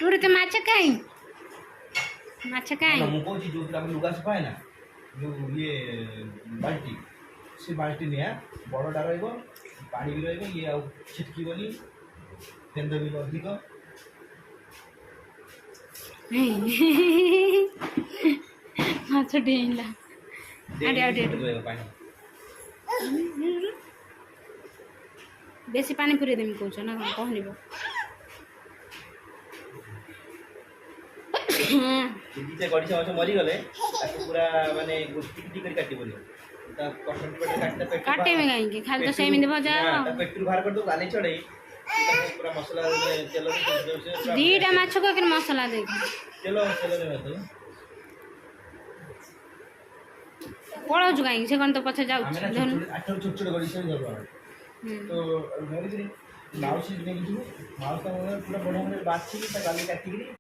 tour तो माछ कहीं ମୁଁ କହୁଛି ଯୋଉଥିରେ ଆମେ ଲୁଗା ସଫା ନା ଯୋଉ ଇଏ ବାଲ୍ଟି ସେ ବାଲ୍ଟି ନିଆ ବଡ଼ଟା ରହିବ ପାଣି ବି ରହିବ ଇଏ ଆଉ ଛିଟକିବନି ତେଲ ବି ଅଧିକ ମାଛ ଡେଇଁଲା ପାଣି ବେଶୀ ପାଣି ପୁରେଇ ଦେମି କହୁଛ ନା କ'ଣ କହିବ ଦିଟା ଗଡ଼ିଶା ମାଛ ମରିଗଲେ ତାକୁ ପୁରା ମାନେ ଟିକି ଟିକି କରି କାଟି ପଡ଼ିବ କାଟେମି କାହିଁକି ଖାଲି ତ ସେମିତି ଭଜା ପେଟରୁ ବାହାର କରିଦେବୁ ଗାଲି ଚଢ଼େଇ ପୁରା ମସଲା ତେଲ ଦିଟା ମାଛକୁ ଏକେ ମସଲା ଦେଇକି ତେଲ ଦେବା ପଳାଉଛୁ କାହିଁକି ସେ କ'ଣ ତ ପଛେ ଯାଉଛି ଛୋଟ ଛୋଟ ଗଡ଼ିଶା ଧରୁ ତ ଧରିକିରି ମାଉସୀ ନେଇକି ଯିବୁ ମାଉସୀ ପୁରା ବଢ଼ିଆ ବାଛିକି ତା ଗାଲି କାଟିକିରି